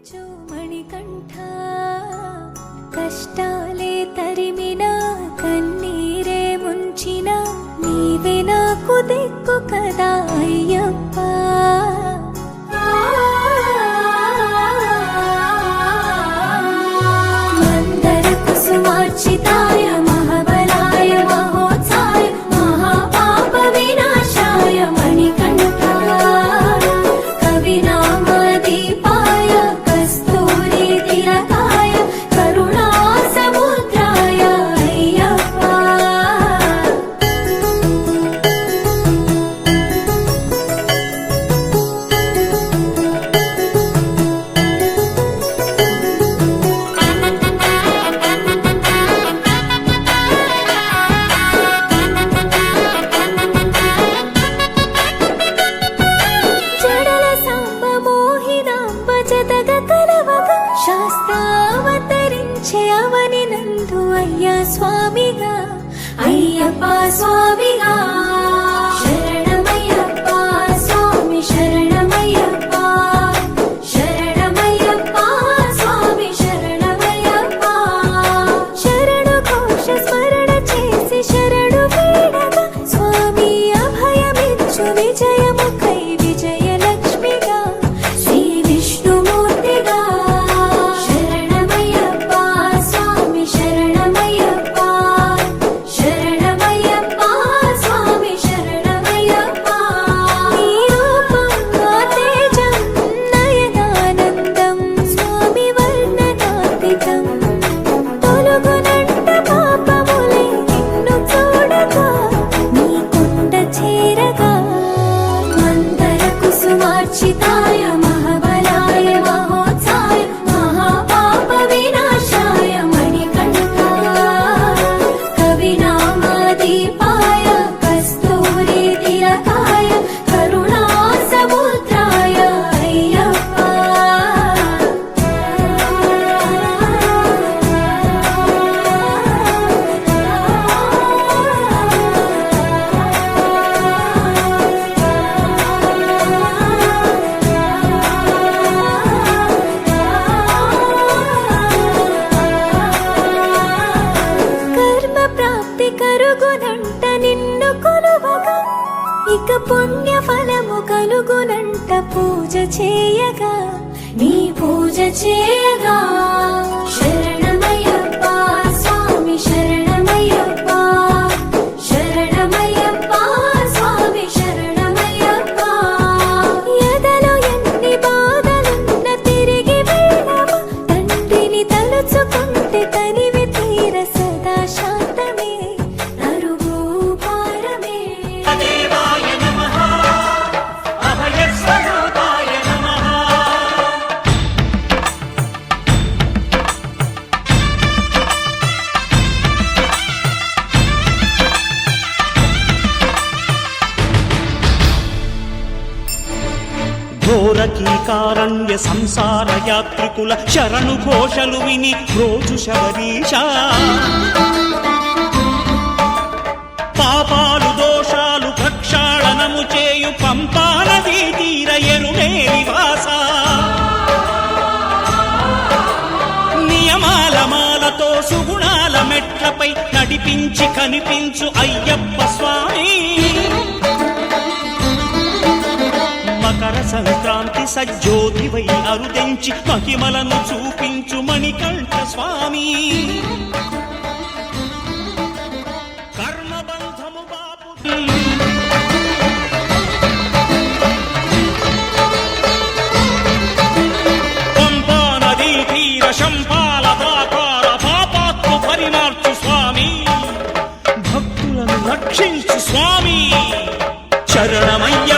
కరుణించు మణికంఠ కష్టాలే తరిమినా కన్నీరే ముంచినా నీవే నాకు దిక్కు కదా అయ్యప్ప మందర కుసుమార్చితాయ మహాబలాయ మహోత్సాయ మహాపాప వినాశాయ మణికంఠ కవినామదీపాయ కస్తూరి తిలకాయ కరుణా సముద్రాయ అయ్యప్ప జడల సాంబ మోహినాంబ జతగ కలవగ శాస్త్రావతరించే అవని నందు అయ్యా స్వామిగా అయ్యప్ప స్వామిగా శరణమయ్యప్ప స్వామి శరణమయ్యప్ప శరణమయ్యప్ప స్వామి శరణమయ్యప్ప శరణు ఘోష స్మరణ చేసి శరణు వీడగా స్వామి అభయమిచ్చు విజయముఖై విజయలక్ష్మిగా శ్రీ విష్ణుమూర్తిగా శరణమయ్యప్ప స్వామి శరణమయ్యప్ప శరణమయ్యప్ప స్వామి శరణమయ్యప్ప నీ రూపం నా తేజం నయనానందం స్వామి వర్ణనాతీతం తొలగునంట పాపములే నిన్ను చూడగా నీ కుండ చేరగా మందర కుసుమార్చితాయ మహాబలాయ మహోత్సాయ మహాపాప వినాశాయ మణికంఠ కవినామదీపాయ కస్తూరి తిలకాయ కరుణా సముద్రాయ అయ్యప్ప కర్మ ప్రాప్తి కరుగునంట నిన్ను కొలువగా ఇక పుణ్య ఫలము కలుగునంట పూజ చేయగా నీ పూజ చేయగా శరణమయ్యప్ప స్వామి శరణమయ్యప్ప శరణమయ్యప్ప స్వామి శరణమయ్యప్ప ఎదలో ఎన్ని బాధలున్న తిరిగి వెళ్ళవా తండ్రిని తలుచుకుంటే తనివి తీర సదా శాంతమే నరుగు పారమే దేవాయ నమః అభయస్వరూపాయ నమః ఘోరకీకారణ్య సంసార యాత్రికుల శరణు ఘోషలు విని రోజు శబరీష పాపాలు దోషాలు ప్రక్షాళనము చేయు పంపా నదీ తీర ఎరుమే నివాస నియమాల మాలతో సుగుణాల మెట్లపై నడిపించి కనిపించు అయ్యప్ప స్వామి మకర సంక్రాంతి సజ్జోతివై అరుదెంచి మహిమలను చూపించు మణికంఠ స్వామి కర్మబంధము బాపు పంపా నదీ తీర శంపాల దాకార పాపాత్మ పరిమార్చు స్వామి భక్తులను రక్షించు స్వామి శరణమయ్య